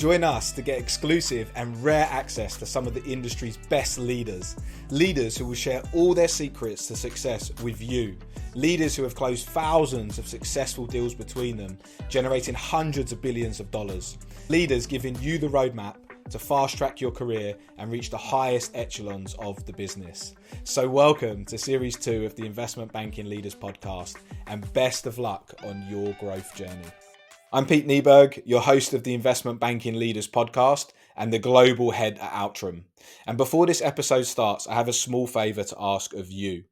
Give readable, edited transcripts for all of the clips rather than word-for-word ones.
Join us to get exclusive and rare access to some of the industry's best leaders. Leaders who will share all their secrets to success with you. Leaders who have closed thousands of successful deals between them, generating hundreds of billions of dollars. Leaders giving you the roadmap to fast track your career and reach the highest echelons of the business. So welcome to Series 2 of the Investment Banking Leaders Podcast, and best of luck on your growth journey. I'm Pete Nieberg, your host of the Investment Banking Leaders Podcast and the global head at Outram. And before this episode starts, I have a small favour to ask of you.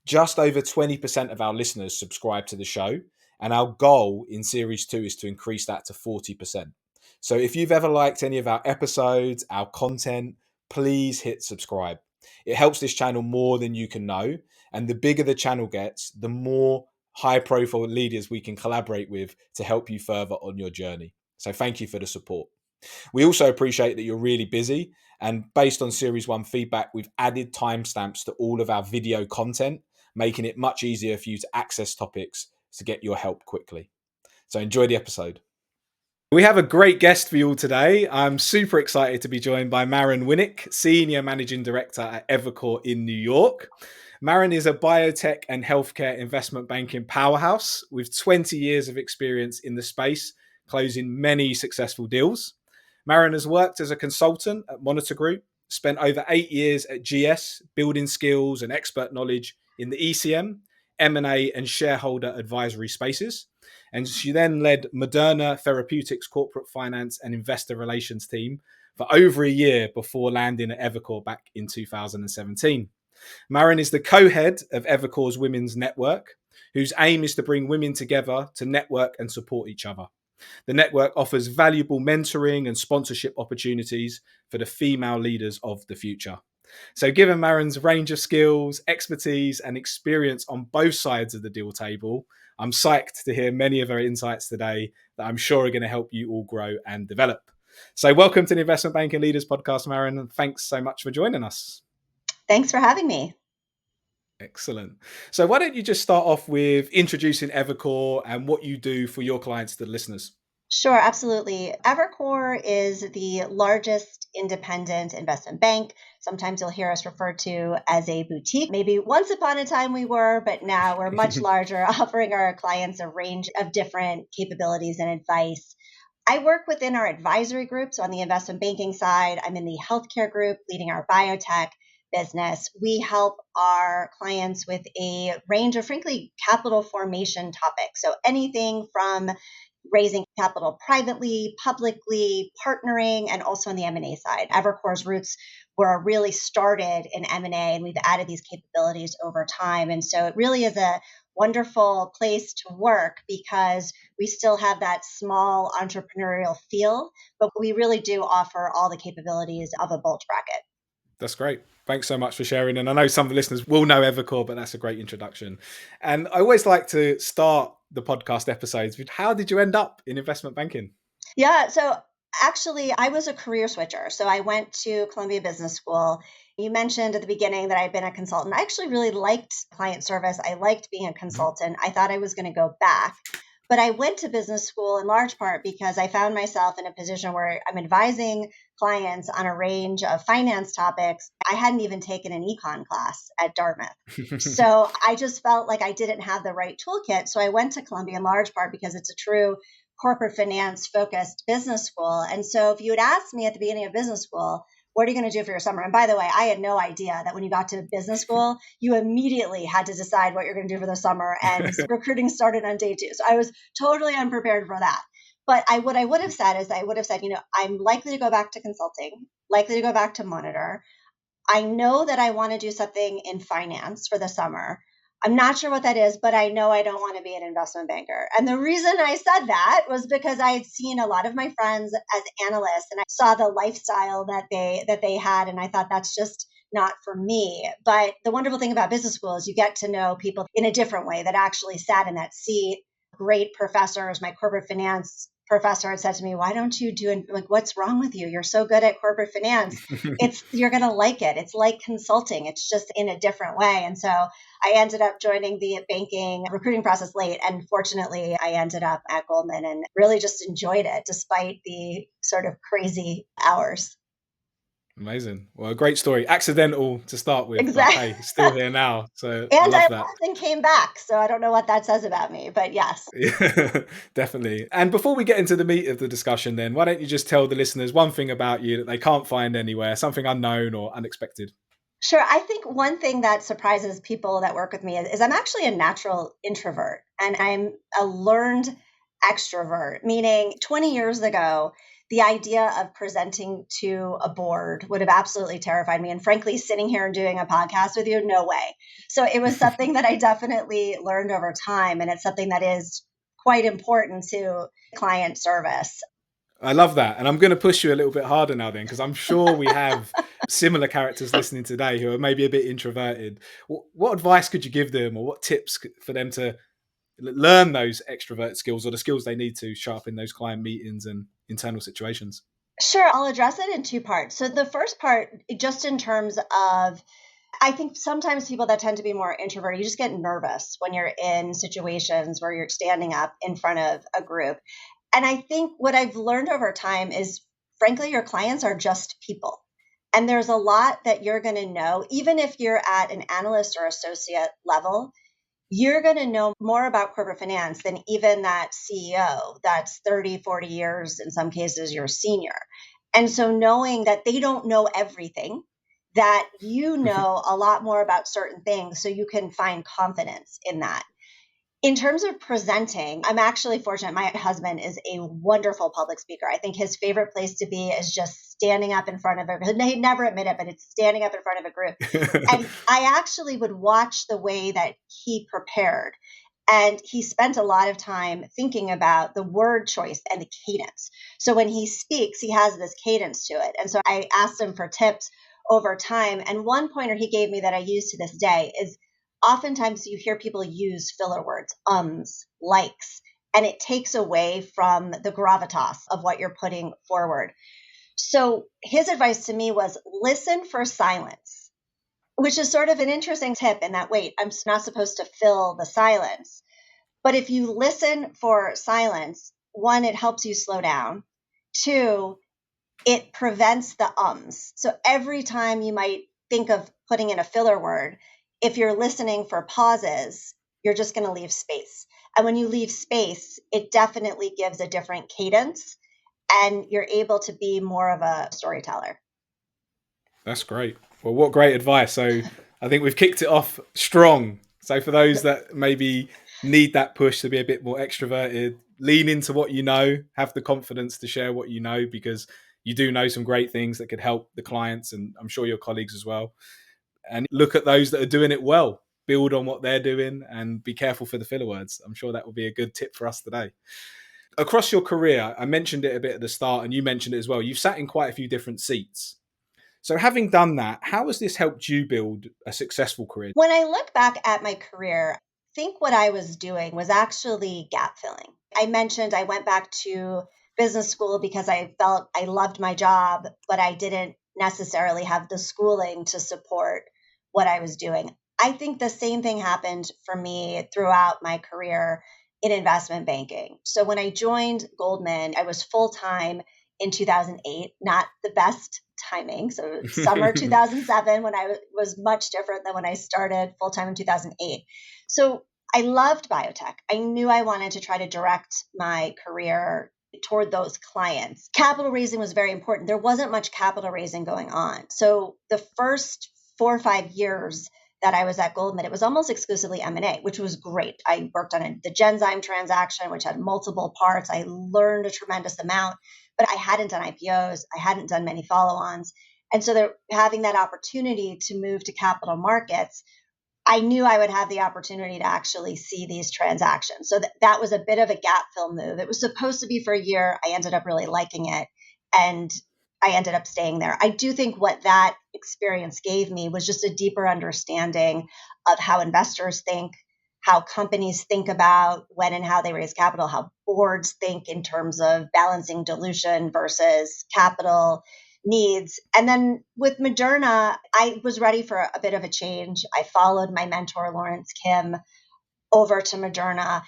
Just over 20% of our listeners subscribe to the show, and our goal in Series 2 is to increase that to 40%. So if you've ever liked any of our episodes, our content, please hit subscribe. It helps this channel more than you can know, and the bigger the channel gets, the more high-profile leaders we can collaborate with to help you further on your journey. So thank you for the support. We also appreciate that you're really busy, and based on Series 1 feedback, we've added timestamps to all of our video content, making it much easier for you to access topics to get your help quickly. So enjoy the episode. We have a great guest for you all today. I'm super excited to be joined by Maren Winnick, Senior Managing Director at Evercore in New York. Maren is a biotech and healthcare investment banking powerhouse with 20 years of experience in the space, closing many successful deals. Maren has worked as a consultant at Monitor Group, spent over 8 years at GS, building skills and expert knowledge in the ECM, M&A and shareholder advisory spaces. And she then led Moderna Therapeutics corporate finance and investor relations team for over a year before landing at Evercore back in 2017. Maren is the co-head of Evercore's Women's Network, whose aim is to bring women together to network and support each other. The network offers valuable mentoring and sponsorship opportunities for the female leaders of the future. So given Maren's range of skills, expertise, and experience on both sides of the deal table, I'm psyched to hear many of her insights today that I'm sure are going to help you all grow and develop. So welcome to the Investment Banking Leaders Podcast, Maren, and thanks so much for joining us. Thanks for having me. Excellent. So why don't you just start off with introducing Evercore and what you do for your clients, the listeners? Sure, absolutely. Evercore is the largest independent investment bank. Sometimes you'll hear us referred to as a boutique. Maybe once upon a time we were, but now we're much larger, offering our clients a range of different capabilities and advice. I work within our advisory group. So on the investment banking side, I'm in the healthcare group, leading our biotech business. We help our clients with a range of, frankly, capital formation topics. So anything from raising capital privately, publicly, partnering, and also on the M&A side. Evercore's roots were really started in M&A, and we've added these capabilities over time. And so it really is a wonderful place to work because we still have that small entrepreneurial feel, but we really do offer all the capabilities of a bulge bracket. That's great. Thanks so much for sharing. And I know some of the listeners will know Evercore, but that's a great introduction. And I always like to start the podcast episodes with, how did you end up in investment banking? Yeah, so actually, I was a career switcher. So I went to Columbia Business School. You mentioned at the beginning that I'd been a consultant. I actually really liked client service. I liked being a consultant. I thought I was going to go back. But I went to business school in large part because I found myself in a position where I'm advising clients on a range of finance topics. I hadn't even taken an econ class at Dartmouth. So I just felt like I didn't have the right toolkit. So I went to Columbia in large part because it's a true corporate finance focused business school. And so if you had asked me at the beginning of business school, what are you going to do for your summer? And by the way, I had no idea that when you got to business school, you immediately had to decide what you're going to do for the summer, and recruiting started on day 2. So I was totally unprepared for that. But what I would have said is I'm likely to go back to consulting, likely to go back to Monitor. I know that I want to do something in finance for the summer. I'm not sure what that is, but I know I don't want to be an investment banker. And the reason I said that was because I had seen a lot of my friends as analysts, and I saw the lifestyle that they had, and I thought that's just not for me. But the wonderful thing about business school is you get to know people in a different way that actually sat in that seat. Great professors. My corporate finance professor had said to me, why don't you do it? Like, what's wrong with you? You're so good at corporate finance. You're going to like it. It's like consulting. It's just in a different way. And so I ended up joining the banking recruiting process late. And fortunately, I ended up at Goldman and really just enjoyed it despite the sort of crazy hours. Amazing. Well, a great story. Accidental to start with, but Exactly. hey, still here now. So I And I love that. left and came back. So I don't know what that says about me, but yes. Yeah, definitely. And before we get into the meat of the discussion, then why don't you just tell the listeners one thing about you that they can't find anywhere, something unknown or unexpected? Sure. I think one thing that surprises people that work with me is I'm actually a natural introvert and I'm a learned extrovert, meaning 20 years ago, the idea of presenting to a board would have absolutely terrified me. And frankly, sitting here and doing a podcast with you, no way. So it was something that I definitely learned over time. And it's something that is quite important to client service. I love that. And I'm going to push you a little bit harder now, then, because I'm sure we have similar characters listening today who are maybe a bit introverted. What advice could you give them, or what tips for them to learn those extrovert skills or the skills they need to sharpen those client meetings and internal situations? Sure, I'll address it in two parts. So the first part, just in terms of, I think sometimes people that tend to be more introverted, you just get nervous when you're in situations where you're standing up in front of a group. And I think what I've learned over time is, frankly, your clients are just people. And there's a lot that you're going to know, even if you're at an analyst or associate level, you're going to know more about corporate finance than even that CEO that's 30, 40 years, in some cases, your senior. And so knowing that they don't know everything, that you know a lot more about certain things, so you can find confidence in that. In terms of presenting, I'm actually fortunate. My husband is a wonderful public speaker. I think his favorite place to be is just standing up in front of a, he'd never admit it, but it's standing up in front of a group. And I actually would watch the way that he prepared. And he spent a lot of time thinking about the word choice and the cadence. So when he speaks, he has this cadence to it. And so I asked him for tips over time. And one pointer he gave me that I use to this day is oftentimes you hear people use filler words, likes, and it takes away from the gravitas of what you're putting forward. So his advice to me was listen for silence, which is sort of an interesting tip in that, wait, I'm not supposed to fill the silence. But if you listen for silence, one, it helps you slow down. Two, it prevents the ums. So every time you might think of putting in a filler word, if you're listening for pauses, you're just going to leave space. And when you leave space, it definitely gives a different cadence and you're able to be more of a storyteller. That's great. Well, what great advice. So I think we've kicked it off strong. So for those that maybe need that push to be a bit more extroverted, lean into what you know, have the confidence to share what you know, because you do know some great things that could help the clients and I'm sure your colleagues as well. And look at those that are doing it well, build on what they're doing and be careful for the filler words. I'm sure that will be a good tip for us today. Across your career, I mentioned it a bit at the start and you mentioned it as well. You've sat in quite a few different seats. So having done that, how has this helped you build a successful career? When I look back at my career, I think what I was doing was actually gap filling. I mentioned I went back to business school because I felt I loved my job, but I didn't necessarily have the schooling to support what I was doing. I think the same thing happened for me throughout my career in investment banking. So when I joined Goldman, I was full time in 2008, not the best timing. So summer 2007, when I was much different than when I started full time in 2008. So I loved biotech. I knew I wanted to try to direct my career toward those clients. Capital raising was very important. There wasn't much capital raising going on. So the first 4 or 5 years that I was at Goldman, it was almost exclusively M&A, which was great. I worked on the Genzyme transaction, which had multiple parts. I learned a tremendous amount, but I hadn't done IPOs. I hadn't done many follow-ons. And so having that opportunity to move to capital markets, I knew I would have the opportunity to actually see these transactions. So that was a bit of a gap fill move. It was supposed to be for a year. I ended up really liking it. And I ended up staying there. I do think what that experience gave me was just a deeper understanding of how investors think, how companies think about when and how they raise capital, how boards think in terms of balancing dilution versus capital needs. And then with Moderna, I was ready for a bit of a change. I followed my mentor, Lawrence Kim, over to Moderna.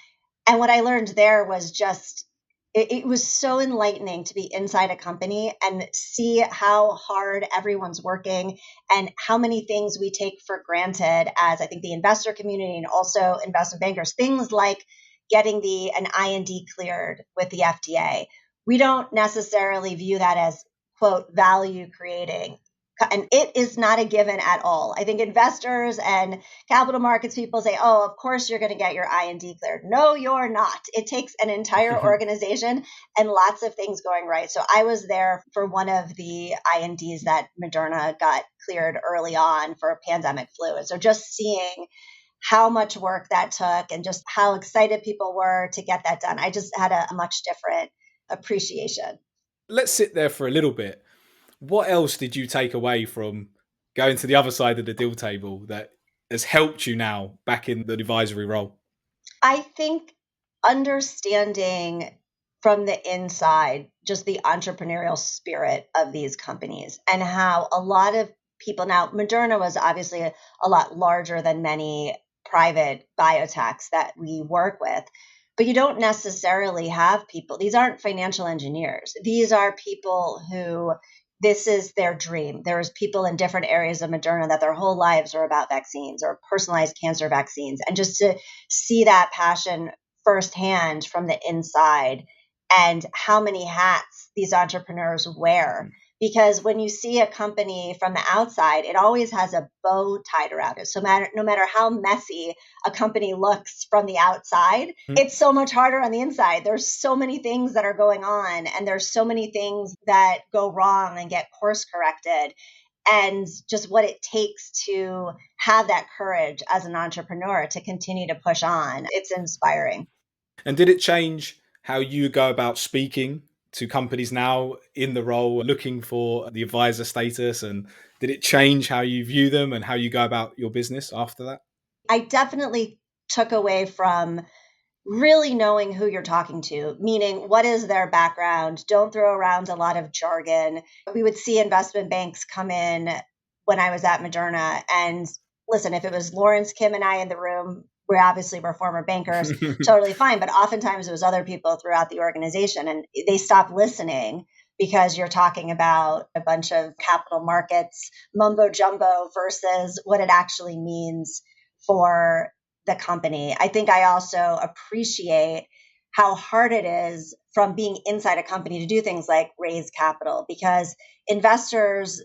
And what I learned there was just, it was so enlightening to be inside a company and see how hard everyone's working and how many things we take for granted as I think the investor community and also investment bankers. Things like getting an IND cleared with the FDA. We don't necessarily view that as, quote, value creating. And it is not a given at all. I think investors and capital markets people say, oh, of course you're going to get your IND cleared. No, you're not. It takes an entire organization and lots of things going right. So I was there for one of the INDs that Moderna got cleared early on for pandemic flu. And so just seeing how much work that took and just how excited people were to get that done, I just had a much different appreciation. Let's sit there for a little bit. What else did you take away from going to the other side of the deal table that has helped you now back in the advisory role? I think understanding from the inside just the entrepreneurial spirit of these companies and how a lot of people now, Moderna was obviously a lot larger than many private biotechs that we work with, but you don't necessarily have people. These aren't financial engineers. These are people who this is their dream. There's people in different areas of Moderna that their whole lives are about vaccines or personalized cancer vaccines. And just to see that passion firsthand from the inside and how many hats these entrepreneurs wear. Because when you see a company from the outside, it always has a bow tied around it. So no matter how messy a company looks from the outside, it's so much harder on the inside. There's so many things that are going on, and there's so many things that go wrong and get course corrected. And just what it takes to have that courage as an entrepreneur to continue to push on. It's inspiring. And did it change how you go about speaking to companies now in the role, looking for the advisor status? And did it change how you view them and how you go about your business after that? I definitely took away from really knowing who you're talking to, meaning what is their background. Don't throw around a lot of jargon. We would see investment banks come in when I was at Moderna. And listen, if it was Lawrence, Kim, and I in the room, we obviously were former bankers, totally fine. But oftentimes it was other people throughout the organization, and they stop listening because you're talking about a bunch of capital markets mumbo jumbo versus what it actually means for the company. I think I also appreciate how hard it is from being inside a company to do things like raise capital, because investors,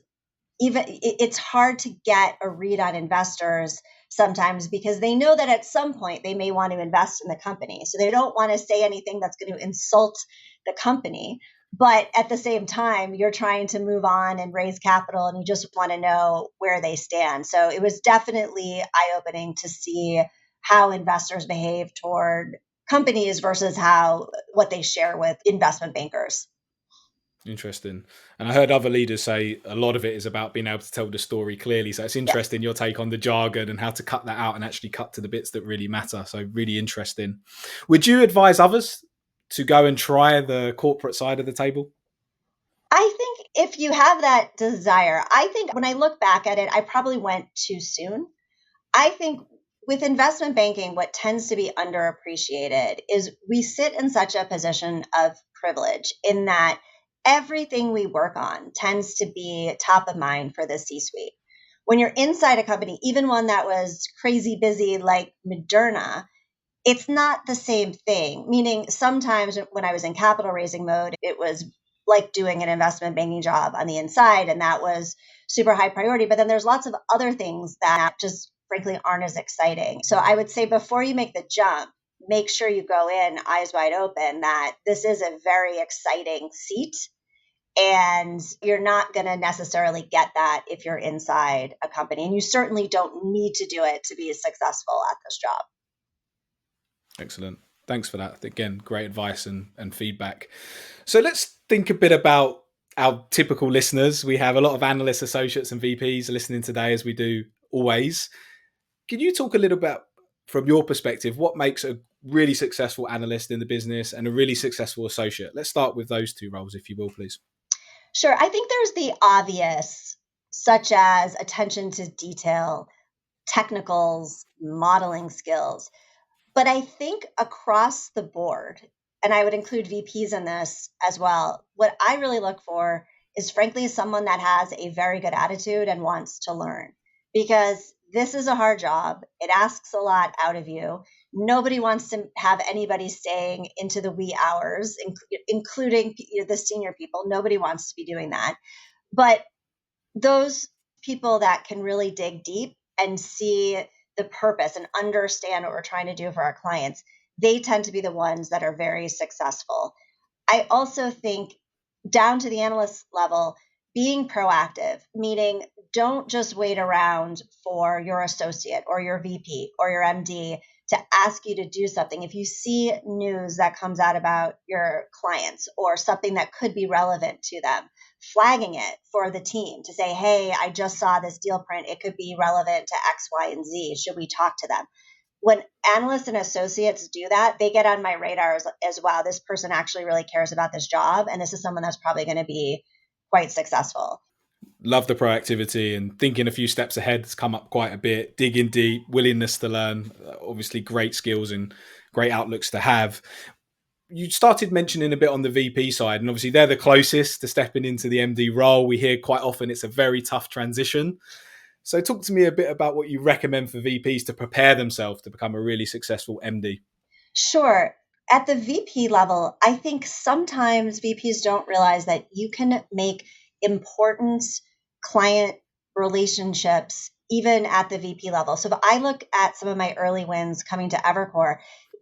even it's hard to get a read on investors sometimes because they know that at some point they may want to invest in the company. So they don't want to say anything that's going to insult the company. But at the same time, you're trying to move on and raise capital, and you just want to know where they stand. So it was definitely eye-opening to see how investors behave toward companies versus what they share with investment bankers. Interesting. And I heard other leaders say a lot of it is about being able to tell the story clearly. So it's interesting your take on the jargon and how to cut that out and actually cut to the bits that really matter. So really interesting. Would you advise others to go and try the corporate side of the table? I think if you have that desire, I think when I look back at it, I probably went too soon. I think with investment banking, what tends to be underappreciated is we sit in such a position of privilege in that everything we work on tends to be top of mind for the C-suite. When you're inside a company, even one that was crazy busy like Moderna, it's not the same thing. Meaning sometimes when I was in capital raising mode, it was like doing an investment banking job on the inside, and that was super high priority. But then there's lots of other things that just frankly aren't as exciting. So I would say before you make the jump, make sure you go in eyes wide open that this is a very exciting seat. And you're not going to necessarily get that if you're inside a company. And you certainly don't need to do it to be successful at this job. Excellent. Thanks for that. Again, great advice and feedback. So let's think a bit about our typical listeners. We have a lot of analysts, associates, and VPs listening today, as we do always. Can you talk a little bit from your perspective, what makes a really successful analyst in the business and a really successful associate? Let's start with those two roles, if you will, please. Sure. I think there's the obvious, such as attention to detail, technicals, modeling skills. But I think across the board, and I would include VPs in this as well, what I really look for is frankly someone that has a very good attitude and wants to learn, because this is a hard job. It asks a lot out of you. Nobody wants to have anybody staying into the wee hours, including the senior people. Nobody wants to be doing that. But those people that can really dig deep and see the purpose and understand what we're trying to do for our clients, they tend to be the ones that are very successful. I also think down to the analyst level, being proactive, meaning don't just wait around for your associate or your VP or your MD to ask you to do something. If you see news that comes out about your clients or something that could be relevant to them, flagging it for the team to say, hey, I just saw this deal print. It could be relevant to X, Y, and Z. Should we talk to them? When analysts and associates do that, they get on my radar as wow, this person actually really cares about this job. And this is someone that's probably going to be quite successful. Love the proactivity and thinking a few steps ahead has come up quite a bit. Digging deep, willingness to learn, obviously great skills and great outlooks to have. You started mentioning a bit on the VP side, and obviously they're the closest to stepping into the MD role. We hear quite often it's a very tough transition. So talk to me a bit about what you recommend for VPs to prepare themselves to become a really successful MD. Sure. At the VP level, I think sometimes VPs don't realize that you can make important client relationships even at the VP level. So if I look at some of my early wins coming to Evercore,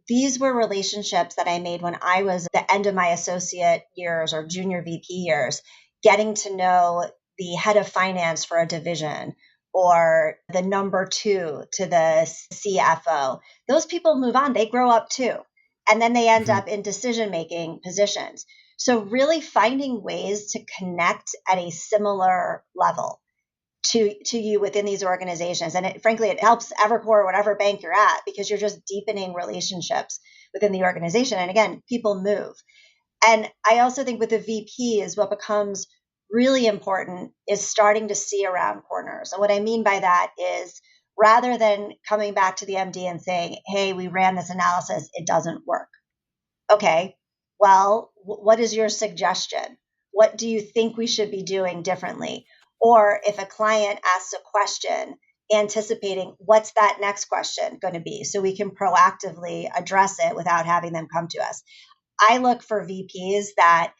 these were relationships that I made when I was at the end of my associate years or junior VP years, getting to know the head of finance for a division or the number two to the CFO. Those people move on, they grow up too. And then they end up in decision making positions. So, really finding ways to connect at a similar level to you within these organizations. And frankly, it helps Evercore, whatever bank you're at, because you're just deepening relationships within the organization. And again, people move. And I also think with the VPs, what becomes really important is starting to see around corners. And what I mean by that is rather than coming back to the MD and saying, hey, we ran this analysis, it doesn't work. Okay, well, what is your suggestion? What do you think we should be doing differently? Or if a client asks a question, anticipating what's that next question going to be so we can proactively address it without having them come to us. I look for VPs that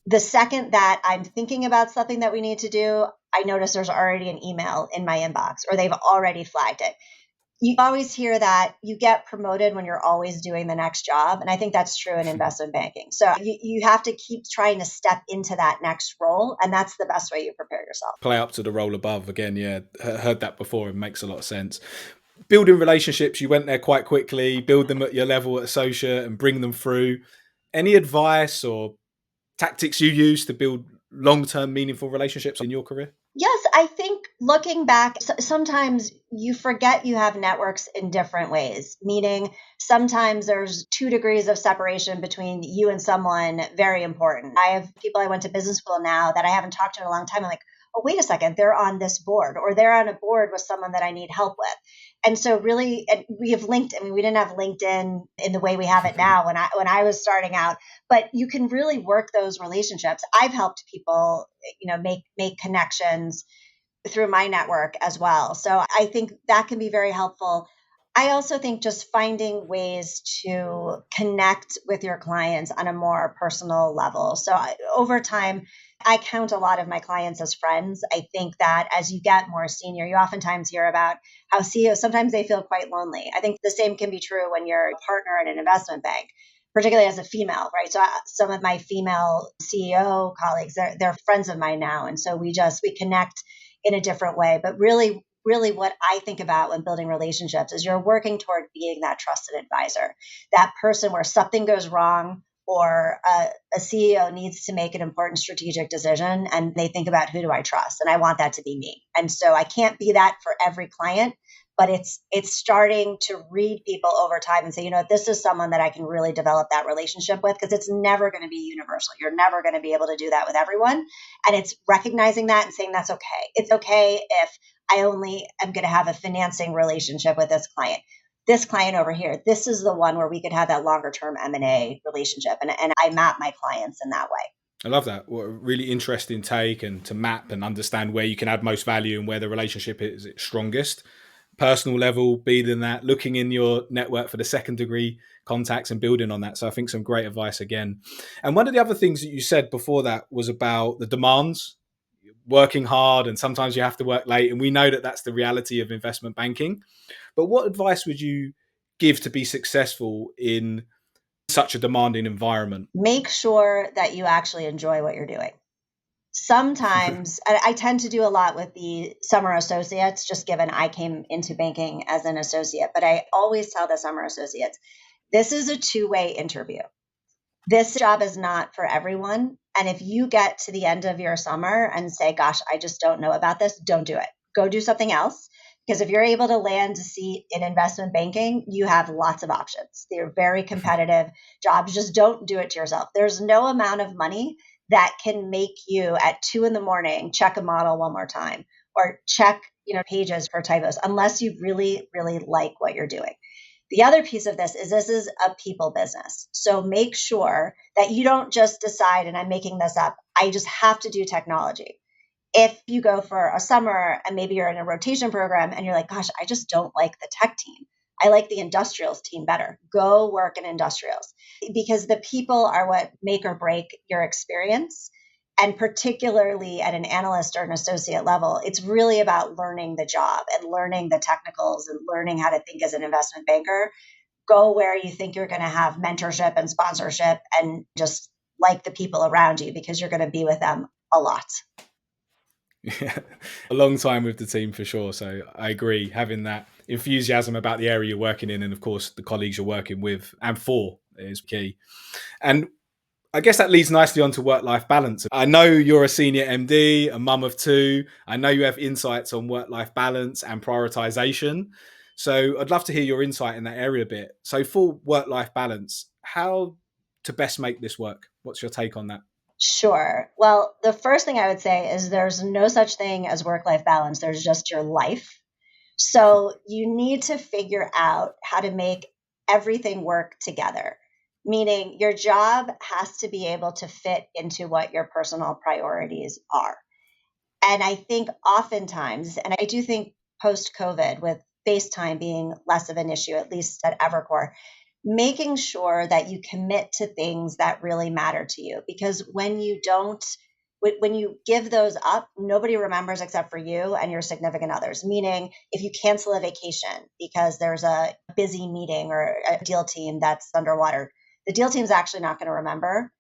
the second that I'm thinking about something that we need to do, I notice there's already an email in my inbox or they've already flagged it. You always hear that you get promoted when you're always doing the next job. And I think that's true in investment banking. So you have to keep trying to step into that next role. And that's the best way you prepare yourself. Play up to the role above. Again, yeah, heard that before. It makes a lot of sense. Building relationships, you went there quite quickly, build them at your level at associate and bring them through. Any advice or tactics you use to build long-term meaningful relationships in your career? Yes, I think looking back, sometimes you forget you have networks in different ways, meaning sometimes there's 2 degrees of separation between you and someone very important. I have people I went to business school now that I haven't talked to in a long time. I'm like, oh, wait a second, they're on this board or they're on a board with someone that I need help with. And so really, and we have LinkedIn. I mean, we didn't have LinkedIn in the way we have it now when I was starting out, but you can really work those relationships. I've helped people, make connections through my network as well. So I think that can be very helpful. I also think just finding ways to connect with your clients on a more personal level. So over time, I count a lot of my clients as friends. I think that as you get more senior, you oftentimes hear about how CEOs, sometimes they feel quite lonely. I think the same can be true when you're a partner at an investment bank, particularly as a female, right? So some of my female CEO colleagues, they're friends of mine now. And so we connect in a different way. But really what I think about when building relationships is you're working toward being that trusted advisor, that person where something goes wrong or a CEO needs to make an important strategic decision and they think about who do I trust? And I want that to be me. And so I can't be that for every client, but it's starting to read people over time and say, this is someone that I can really develop that relationship with, because it's never going to be universal. You're never going to be able to do that with everyone. And it's recognizing that and saying that's okay. It's okay if I only am going to have a financing relationship with this client. This client over here, this is the one where we could have that longer term M&A relationship. And I map my clients in that way. I love that. What a really interesting take, and to map and understand where you can add most value and where the relationship is its strongest. Personal level, being that, looking in your network for the second degree contacts and building on that. So I think some great advice again. And one of the other things that you said before that was about the demands, working hard, and sometimes you have to work late. And we know that that's the reality of investment banking. But what advice would you give to be successful in such a demanding environment? Make sure that you actually enjoy what you're doing. Sometimes I tend to do a lot with the summer associates, just given I came into banking as an associate, but I always tell the summer associates, this is a two-way interview. This job is not for everyone. And if you get to the end of your summer and say, gosh, I just don't know about this, don't do it. Go do something else. Because if you're able to land a seat in investment banking, you have lots of options. They're very competitive jobs. Just don't do it to yourself. There's no amount of money that can make you at 2 a.m. check a model one more time, or check pages for typos, unless you really, really like what you're doing. The other piece of this is a people business. So make sure that you don't just decide, and I'm making this up, I just have to do technology. If you go for a summer and maybe you're in a rotation program and you're like, gosh, I just don't like the tech team. I like the industrials team better. Go work in industrials, because the people are what make or break your experience. And particularly at an analyst or an associate level, it's really about learning the job and learning the technicals and learning how to think as an investment banker. Go where you think you're going to have mentorship and sponsorship, and just like the people around you, because you're going to be with them a lot. Yeah, a long time with the team for sure. So I agree, having that enthusiasm about the area you're working in, and of course the colleagues you're working with and for, is key. And I guess that leads nicely onto work-life balance. I know you're a senior MD, a mum of two. I know you have insights on work-life balance and prioritization. So I'd love to hear your insight in that area a bit. So for work-life balance, how to best make this work? What's your take on that? Sure. Well, the first thing I would say is there's no such thing as work-life balance. There's just your life. So you need to figure out how to make everything work together, meaning your job has to be able to fit into what your personal priorities are. And I think oftentimes, and I do think post-COVID, with FaceTime being less of an issue, at least at Evercore, making sure that you commit to things that really matter to you. Because when you don't, when you give those up, nobody remembers except for you and your significant others. Meaning, if you cancel a vacation because there's a busy meeting or a deal team that's underwater, the deal team's actually not going to remember.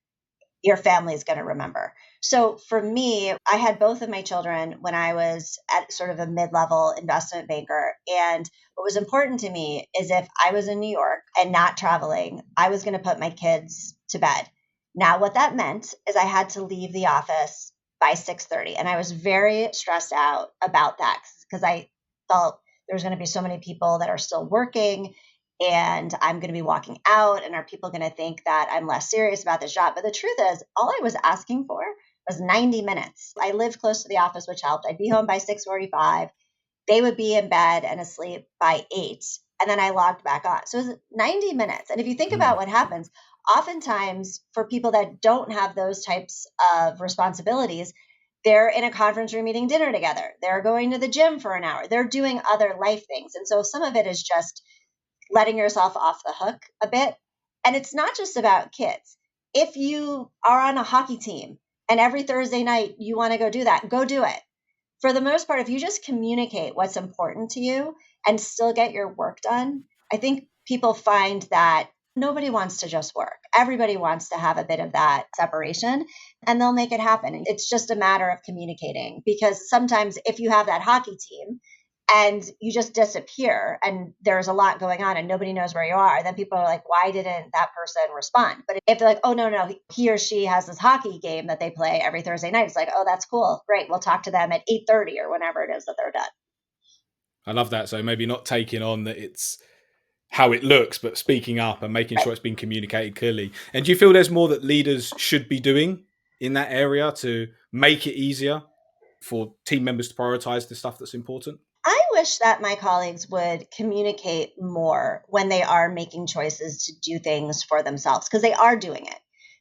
Your family is going to remember. So for me, I had both of my children when I was at sort of a mid-level investment banker. And what was important to me is if I was in New York and not traveling, I was going to put my kids to bed. Now, what that meant is I had to leave the office by 6:30. And I was very stressed out about that, because I felt there's going to be so many people that are still working, and I'm going to be walking out, and are people going to think that I'm less serious about this job? But the truth is, all I was asking for was 90 minutes. I lived close to the office, which helped. I'd be home by 6:45. They would be in bed and asleep by 8. And then I logged back on. So it was 90 minutes. And if you think about what happens, oftentimes for people that don't have those types of responsibilities, they're in a conference room eating dinner together. They're going to the gym for an hour. They're doing other life things. And so some of it is just letting yourself off the hook a bit. And it's not just about kids. If you are on a hockey team and every Thursday night you want to go do that, go do it. For the most part, if you just communicate what's important to you and still get your work done, I think people find that nobody wants to just work. Everybody wants to have a bit of that separation, and they'll make it happen. It's just a matter of communicating, because sometimes if you have that hockey team and you just disappear and there's a lot going on and nobody knows where you are, then people are like, why didn't that person respond? But if they're like, oh, no, he or she has this hockey game that they play every Thursday night, it's like, oh, that's cool. Great. We'll talk to them at 8:30 or whenever it is that they're done. I love that. So maybe not taking on that it's how it looks, but speaking up and making Right. sure it's being communicated clearly. And do you feel there's more that leaders should be doing in that area to make it easier for team members to prioritize the stuff that's important? I wish that my colleagues would communicate more when they are making choices to do things for themselves, because they are doing it.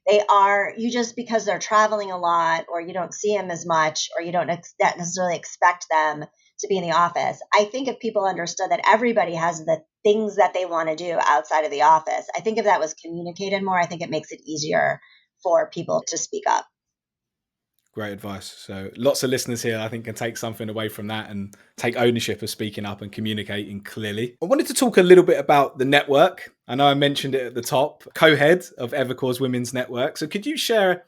They are, you just because they're traveling a lot or you don't see them as much or you don't necessarily expect them to be in the office. I think if people understood that everybody has the things that they want to do outside of the office, I think if that was communicated more, I think it makes it easier for people to speak up. Great advice. So lots of listeners here, I think, can take something away from that and take ownership of speaking up and communicating clearly. I wanted to talk a little bit about the network. I know I mentioned it at the top, co-head of Evercore's Women's Network. So could you share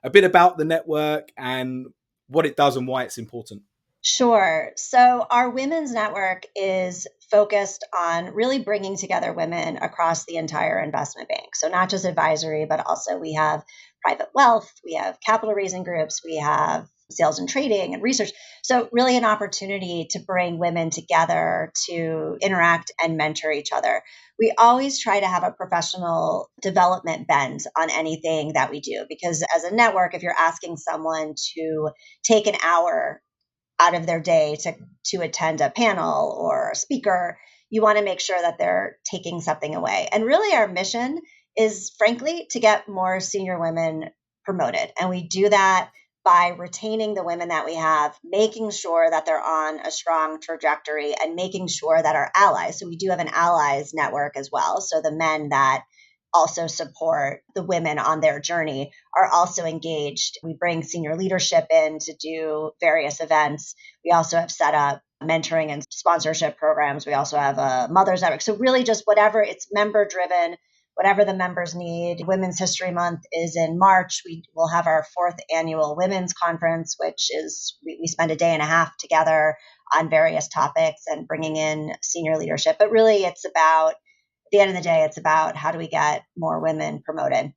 a bit about the network and what it does and why it's important? Sure. So, our women's network is focused on really bringing together women across the entire investment bank. So, not just advisory, but also we have private wealth, we have capital raising groups, we have sales and trading and research. So, really, an opportunity to bring women together to interact and mentor each other. We always try to have a professional development bend on anything that we do, because as a network, if you're asking someone to take an hour out of their day to attend a panel or a speaker, you want to make sure that they're taking something away. And really our mission is frankly to get more senior women promoted. And we do that by retaining the women that we have, making sure that they're on a strong trajectory and making sure that our allies, so we do have an allies network as well. So the men that also support the women on their journey are also engaged. We bring senior leadership in to do various events. We also have set up mentoring and sponsorship programs. We also have a mothers network. So really just whatever, it's member driven, whatever the members need. Women's History Month is in March. We will have our fourth annual women's conference, which is we spend a day and a half together on various topics and bringing in senior leadership. But really it's about, at the end of the day, it's about how do we get more women promoted.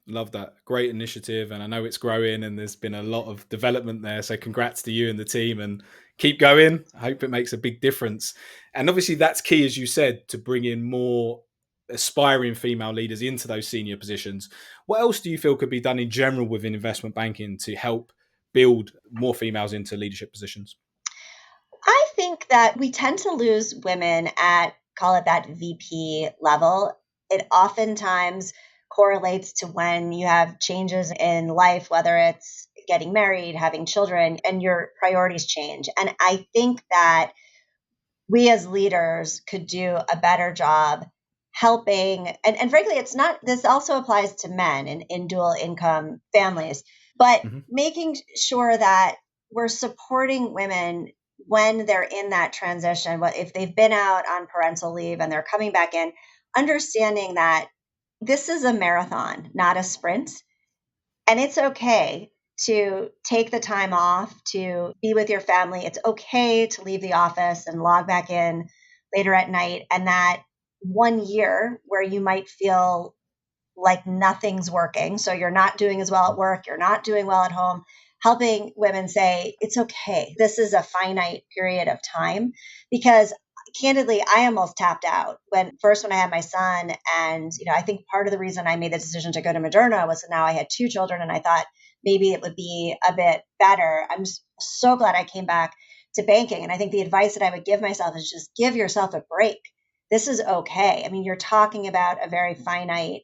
Love that. Great initiative. And I know it's growing and there's been a lot of development there. So congrats to you and the team and keep going. I hope it makes a big difference. And obviously that's key, as you said, to bring in more aspiring female leaders into those senior positions. What else do you feel could be done in general within investment banking to help build more females into leadership positions? I think that we tend to lose women at, call it that VP level. It oftentimes correlates to when you have changes in life, whether it's getting married, having children, and your priorities change. And I think that we as leaders could do a better job helping. And frankly, it's not, this also applies to men in dual income families, but Mhm. making sure that we're supporting women when they're in that transition. What if they've been out on parental leave and they're coming back in, understanding that this is a marathon, not a sprint. And it's okay to take the time off to be with your family. It's okay to leave the office and log back in later at night. And that 1 year where you might feel like nothing's working. So you're not doing as well at work, you're not doing well at home, helping women say, it's okay. This is a finite period of time. Because candidly, I almost tapped out when I had my son. And, I think part of the reason I made the decision to go to Moderna was that now I had two children and I thought maybe it would be a bit better. I'm so glad I came back to banking. And I think the advice that I would give myself is just give yourself a break. This is okay. I mean, you're talking about a very finite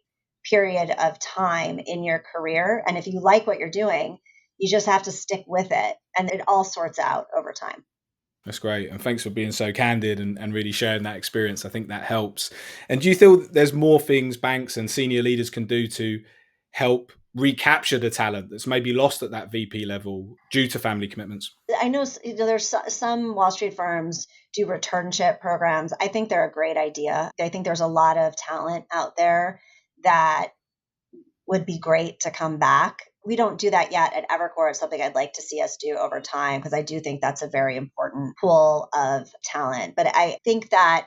period of time in your career. And if you like what you're doing, you just have to stick with it and it all sorts out over time. That's great. And thanks for being so candid and really sharing that experience. I think that helps. And do you feel that there's more things banks and senior leaders can do to help recapture the talent that's maybe lost at that VP level due to family commitments? I know, there's some Wall Street firms do returnship programs. I think they're a great idea. I think there's a lot of talent out there that would be great to come back. We don't do that yet at Evercore. It's something I'd like to see us do over time because I do think that's a very important pool of talent. But I think that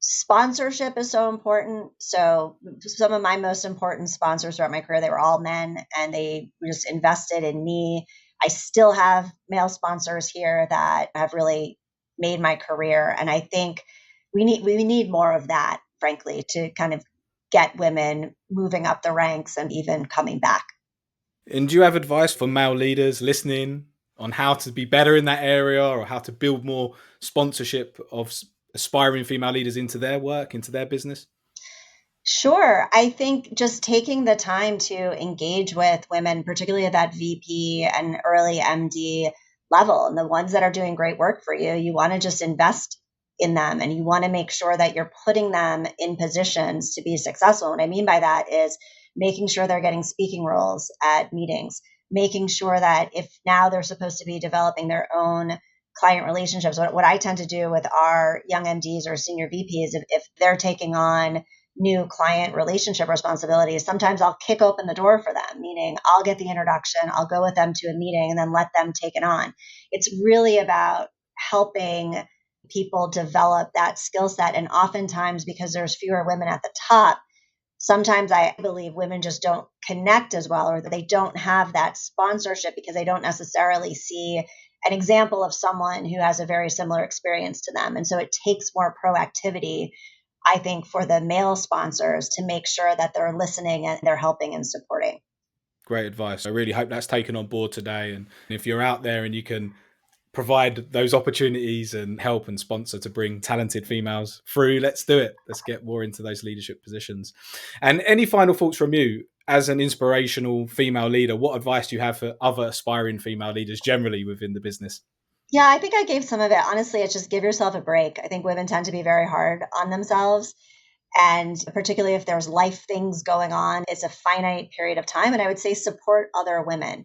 sponsorship is so important. So some of my most important sponsors throughout my career, they were all men and they just invested in me. I still have male sponsors here that have really made my career. And I think we need more of that, frankly, to kind of get women moving up the ranks and even coming back. And do you have advice for male leaders listening on how to be better in that area, or how to build more sponsorship of aspiring female leaders into their work, into their business? Sure. I think just taking the time to engage with women, particularly at that VP and early MD level, and the ones that are doing great work for you, you want to just invest in them and you want to make sure that you're putting them in positions to be successful. What I mean by that is making sure they're getting speaking roles at meetings, making sure that if now they're supposed to be developing their own client relationships, what I tend to do with our young MDs or senior VPs, if they're taking on new client relationship responsibilities, sometimes I'll kick open the door for them, meaning I'll get the introduction, I'll go with them to a meeting and then let them take it on. It's really about helping people develop that skill set. And oftentimes, because there's fewer women at the top, sometimes I believe women just don't connect as well, or they don't have that sponsorship because they don't necessarily see an example of someone who has a very similar experience to them. And so it takes more proactivity, I think, for the male sponsors to make sure that they're listening and they're helping and supporting. Great advice. I really hope that's taken on board today. And if you're out there and you can provide those opportunities and help and sponsor to bring talented females through, let's do it. Let's get more into those leadership positions. And any final thoughts from you as an inspirational female leader? What advice do you have for other aspiring female leaders generally within the business? Yeah, I think I gave some of it. Honestly, it's just give yourself a break. I think women tend to be very hard on themselves. And particularly if there's life things going on, it's a finite period of time. And I would say support other women,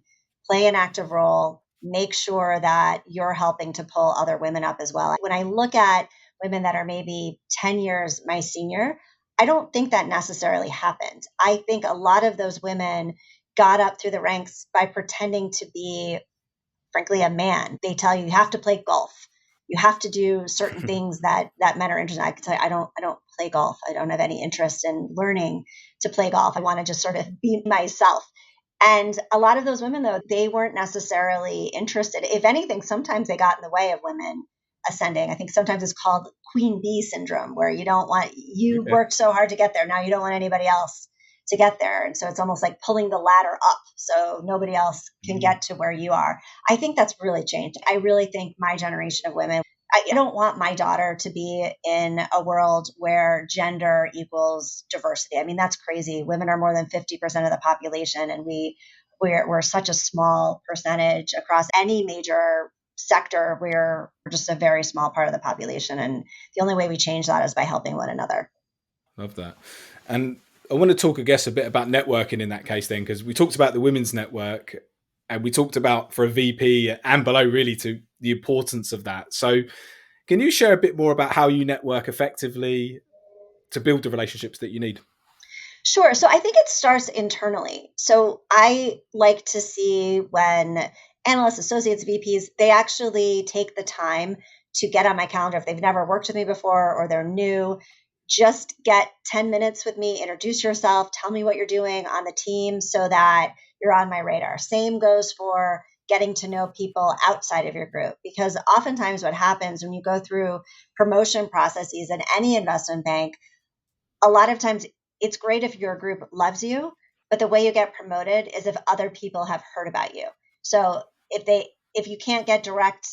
play an active role, make sure that you're helping to pull other women up as well. When I look at women that are maybe 10 years my senior, I don't think that necessarily happened. I think a lot of those women got up through the ranks by pretending to be, frankly, a man. They tell you you have to play golf. You have to do certain things that men are interested in. I can tell you, I don't play golf. I don't have any interest in learning to play golf. I want to just sort of be myself. And a lot of those women, though, they weren't necessarily interested. If anything, sometimes they got in the way of women ascending. I think sometimes it's called queen bee syndrome, where you Okay. worked so hard to get there. Now you don't want anybody else to get there. And so it's almost like pulling the ladder up so nobody else can get to where you are. I think that's really changed. I really think my generation of women, I don't want my daughter to be in a world where gender equals diversity. I mean, that's crazy. Women are more than 50% of the population, and we're such a small percentage across any major sector. We're just a very small part of the population. And the only way we change that is by helping one another. Love that. And I want to talk, I guess, a bit about networking in that case then, because we talked about the women's network and we talked about for a VP and below really to the importance of that. So can you share a bit more about how you network effectively to build the relationships that you need? Sure. So I think it starts internally. So I like to see when analysts, associates, VPs, they actually take the time to get on my calendar if they've never worked with me before or they're new. Just get 10 minutes with me, introduce yourself, tell me what you're doing on the team so that you're on my radar. Same goes for getting to know people outside of your group, because oftentimes what happens when you go through promotion processes in any investment bank, a lot of times it's great if your group loves you, but the way you get promoted is if other people have heard about you. So if you can't get direct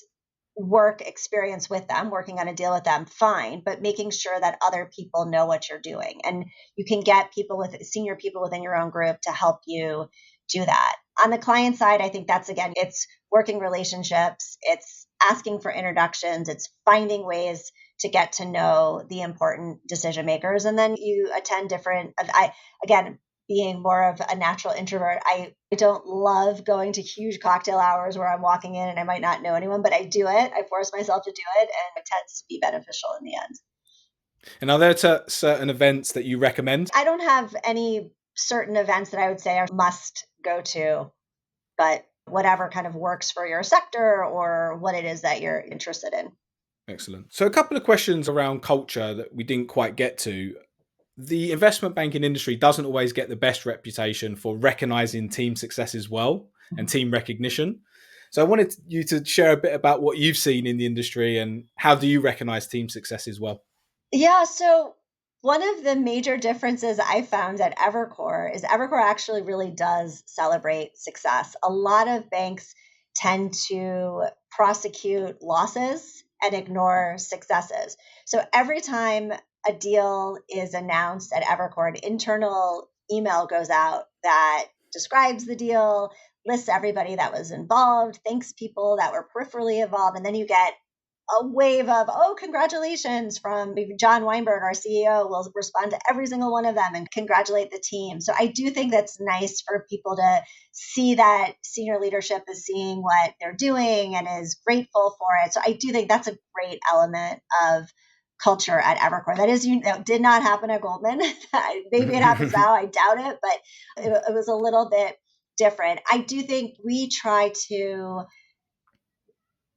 work experience with them, working on a deal with them, fine, but making sure that other people know what you're doing. And you can get people with senior people within your own group to help you do that. On the client side, I think that's, again, it's working relationships, it's asking for introductions, it's finding ways to get to know the important decision makers. And then you attend again, being more of a natural introvert, I don't love going to huge cocktail hours where I'm walking in and I might not know anyone, but I do it. I force myself to do it, and it tends to be beneficial in the end. And are there certain events that you recommend? I don't have any certain events that I would say are must go to, but whatever kind of works for your sector or what it is that you're interested in. Excellent. So a couple of questions around culture that we didn't quite get to. The investment banking industry doesn't always get the best reputation for recognizing team success as well and team recognition. So I wanted you to share a bit about what you've seen in the industry and how do you recognize team success as well? Yeah, so one of the major differences I found at Evercore is Evercore actually really does celebrate success. A lot of banks tend to prosecute losses and ignore successes. So every time a deal is announced at Evercore, an internal email goes out that describes the deal, lists everybody that was involved, thanks people that were peripherally involved, and then you get a wave of, oh, congratulations from John Weinberg, our CEO, will respond to every single one of them and congratulate the team. So I do think that's nice for people to see that senior leadership is seeing what they're doing and is grateful for it. So I do think that's a great element of culture at Evercore. That is, that did not happen at Goldman. Maybe it happens now. I doubt it, but it was a little bit different. I do think we try to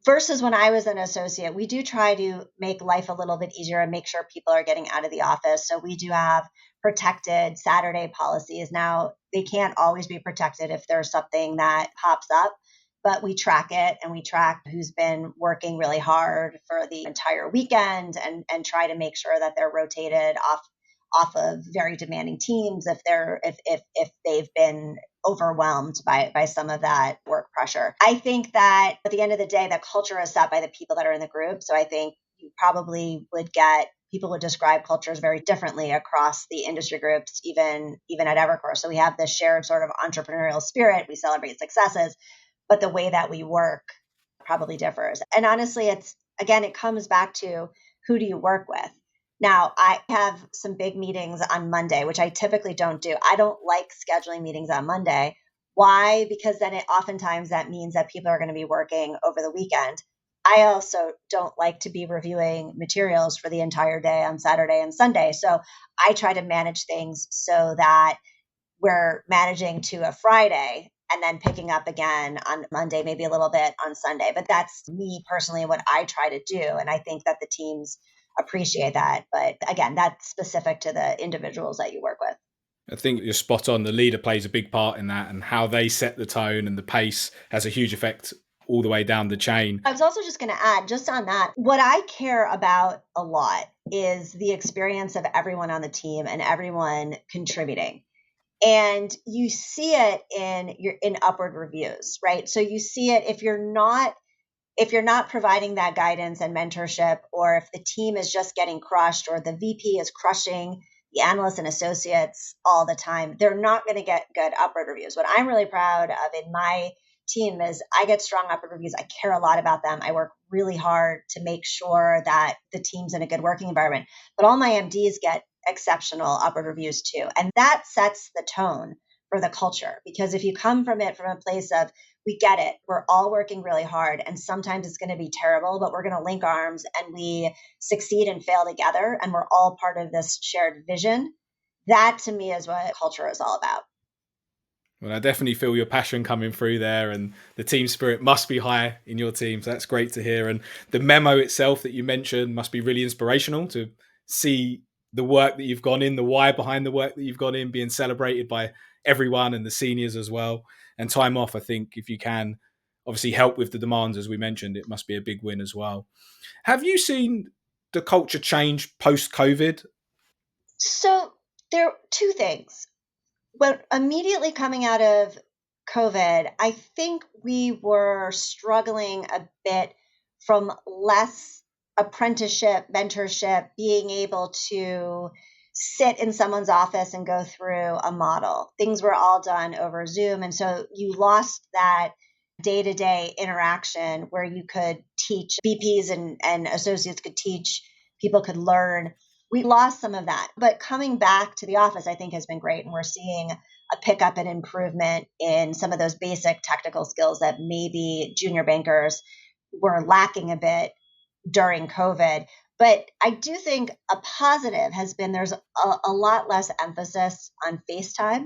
versus when I was an associate, we do try to make life a little bit easier and make sure people are getting out of the office. So we do have protected Saturday policies. Now, they can't always be protected if there's something that pops up, but we track it and we track who's been working really hard for the entire weekend and try to make sure that they're rotated off of very demanding teams if they've been overwhelmed by some of that work pressure. I think that at the end of the day, the culture is set by the people that are in the group. So I think you probably would get people would describe cultures very differently across the industry groups, even at Evercore. So we have this shared sort of entrepreneurial spirit. We celebrate successes, but the way that we work probably differs. And honestly, it comes back to who do you work with? Now, I have some big meetings on Monday, which I typically don't do. I don't like scheduling meetings on Monday. Why? Because then oftentimes that means that people are going to be working over the weekend. I also don't like to be reviewing materials for the entire day on Saturday and Sunday. So I try to manage things so that we're managing to a Friday and then picking up again on Monday, maybe a little bit on Sunday. But that's me personally, what I try to do. And I think that the teams appreciate that. But again, that's specific to the individuals that you work with. I think you're spot on. The leader plays a big part in that, and how they set the tone and the pace has a huge effect all the way down the chain. I was also just going to add, just on that, what I care about a lot is the experience of everyone on the team and everyone contributing. And you see it in upward reviews, right? So you see it if you're not providing that guidance and mentorship, or if the team is just getting crushed, or the VP is crushing the analysts and associates all the time, they're not going to get good upward reviews. What I'm really proud of in my team is I get strong upward reviews. I care a lot about them. I work really hard to make sure that the team's in a good working environment. But all my MDs get exceptional upward reviews too. And that sets the tone for the culture. Because if you come from a place of, we get it, we're all working really hard, and sometimes it's going to be terrible, but we're going to link arms and we succeed and fail together, and we're all part of this shared vision. That to me is what culture is all about. Well, I definitely feel your passion coming through there, and the team spirit must be high in your team. So that's great to hear. And the memo itself that you mentioned must be really inspirational to see the work that you've gone in, the why behind the work that you've gone in, being celebrated by everyone and the seniors as well. And time off, I think, if you can obviously help with the demands, as we mentioned, it must be a big win as well. Have you seen the culture change post-COVID? So there are two things. But immediately coming out of COVID, I think we were struggling a bit from less apprenticeship, mentorship, being able to sit in someone's office and go through a model. Things were all done over Zoom. And so you lost that day to day interaction where you could teach VPs and associates could teach, people could learn. We lost some of that. But coming back to the office, I think has been great. And we're seeing a pickup and improvement in some of those basic technical skills that maybe junior bankers were lacking a bit during COVID. But I do think a positive has been there's a lot less emphasis on FaceTime.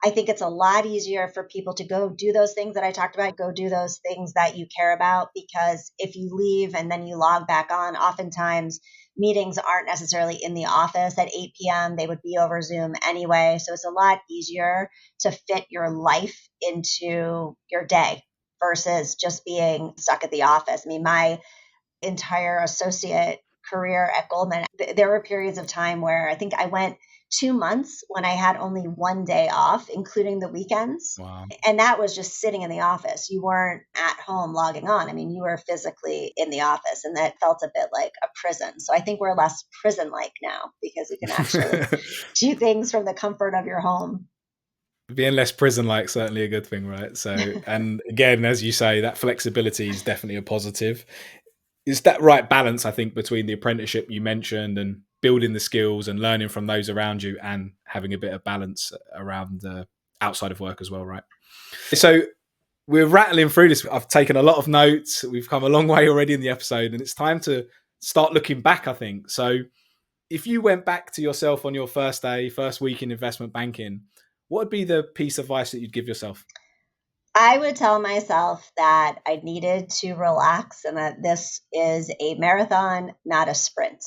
I think it's a lot easier for people to go do those things that I talked about, go do those things that you care about, because if you leave and then you log back on, oftentimes meetings aren't necessarily in the office at 8 p.m. They would be over Zoom anyway. So it's a lot easier to fit your life into your day versus just being stuck at the office. I mean, my entire associate career at Goldman, there were periods of time where I think I went 2 months when I had only one day off, including the weekends. Wow. And that was just sitting in the office. You weren't at home logging on. I mean, you were physically in the office, and that felt a bit like a prison. So I think we're less prison like now because you can actually do things from the comfort of your home. Being less prison-like, certainly a good thing, right? So, and again, as you say, that flexibility is definitely a positive. It's that right balance, I think, between the apprenticeship you mentioned and building the skills and learning from those around you and having a bit of balance around outside of work as well, right? So we're rattling through this. I've taken a lot of notes. We've come a long way already in the episode, and it's time to start looking back, I think. So if you went back to yourself on your first day, first week in investment banking, what would be the piece of advice that you'd give yourself? I would tell myself that I needed to relax and that this is a marathon, not a sprint.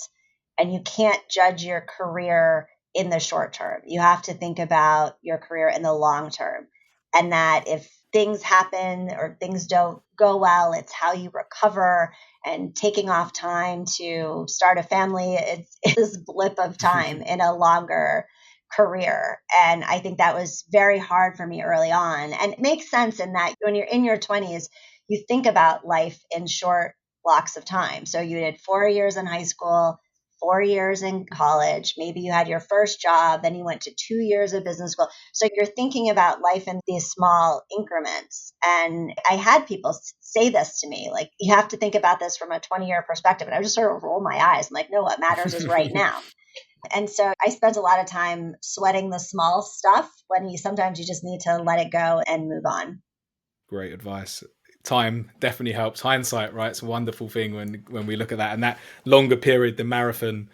And you can't judge your career in the short term. You have to think about your career in the long term. And that if things happen or things don't go well, it's how you recover and taking off time to start a family. It's this blip of time in a longer career. And I think that was very hard for me early on. And it makes sense in that when you're in your 20s, you think about life in short blocks of time. So you did 4 years in high school, 4 years in college, maybe you had your first job, then you went to 2 years of business school. So you're thinking about life in these small increments. And I had people say this to me, like, you have to think about this from a 20-year perspective. And I just sort of roll my eyes. I'm like, no, what matters is right now. And so I spent a lot of time sweating the small stuff when sometimes you just need to let it go and move on. Great advice. Time definitely helps. Hindsight, right? It's a wonderful thing when we look at that, and that longer period, the marathon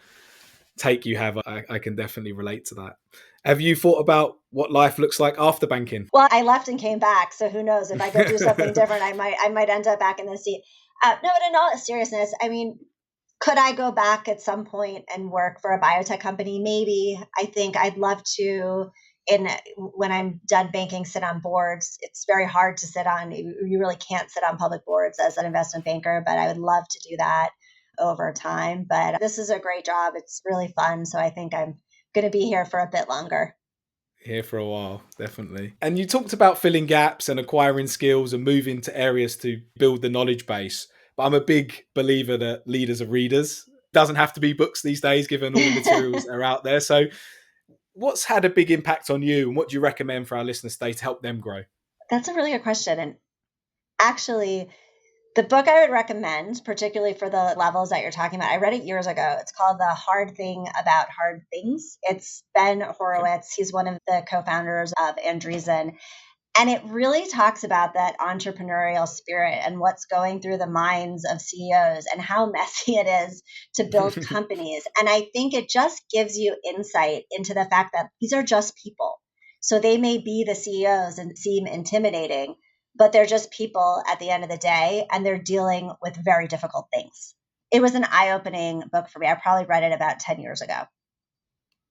take you have, I can definitely relate to that. Have you thought about what life looks like after banking? Well, I left and came back, so who knows? If I go do something different, I might end up back in the seat. No, but in all seriousness, I mean, could I go back at some point and work for a biotech company? Maybe. I think I'd love to, when I'm done banking, sit on boards. It's very hard to sit on, you really can't sit on public boards as an investment banker, but I would love to do that over time. But this is a great job. It's really fun. So I think I'm going to be here for a bit longer. Here for a while, definitely. And you talked about filling gaps and acquiring skills and moving to areas to build the knowledge base. But I'm a big believer that leaders are readers. It doesn't have to be books these days, given all the materials that are out there. So what's had a big impact on you, and what do you recommend for our listeners today to help them grow? That's a really good question. And actually, the book I would recommend, particularly for the levels that you're talking about, I read it years ago. It's called The Hard Thing About Hard Things. It's Ben Horowitz. He's one of the co-founders of Andreessen. And it really talks about that entrepreneurial spirit and what's going through the minds of CEOs and how messy it is to build companies. And I think it just gives you insight into the fact that these are just people. So they may be the CEOs and seem intimidating, but they're just people at the end of the day, and they're dealing with very difficult things. It was an eye-opening book for me. I probably read it about 10 years ago.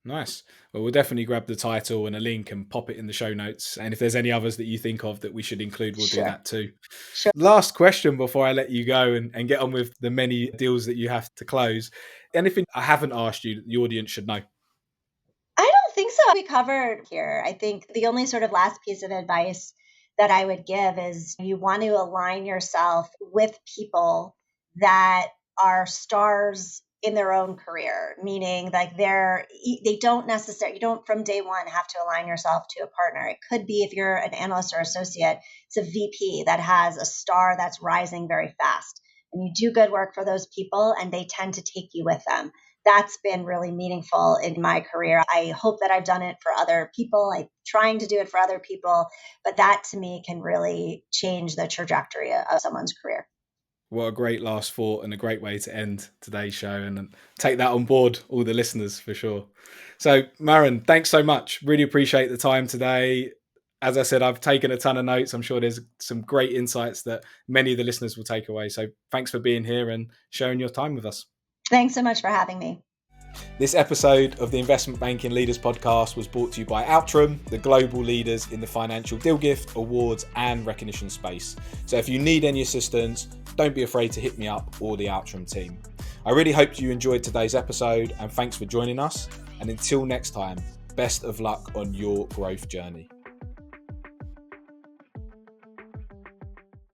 Nice. Well, we'll definitely grab the title and a link and pop it in the show notes. And if there's any others that you think of that we should include, we'll do that too. Sure. Last question before I let you go and get on with the many deals that you have to close. Anything I haven't asked you that the audience should know? I don't think so. We covered here. I think the only sort of last piece of advice that I would give is you want to align yourself with people that are stars in their own career, meaning like they don't necessarily, you don't from day one have to align yourself to a partner. It could be, if you're an analyst or associate, it's a VP that has a star that's rising very fast. And you do good work for those people and they tend to take you with them. That's been really meaningful in my career. I hope that I've done it for other people. I'm trying to do it for other people, but that to me can really change the trajectory of someone's career. What a great last thought and a great way to end today's show, and take that on board, all the listeners, for sure. So Maren, thanks so much. Really appreciate the time today. As I said, I've taken a ton of notes. I'm sure there's some great insights that many of the listeners will take away. So thanks for being here and sharing your time with us. Thanks so much for having me. This episode of the Investment Banking Leaders Podcast was brought to you by Outram, the global leaders in the financial deal gift, awards and recognition space. So if you need any assistance, don't be afraid to hit me up or the Outram team. I really hope you enjoyed today's episode and thanks for joining us. And until next time, best of luck on your growth journey.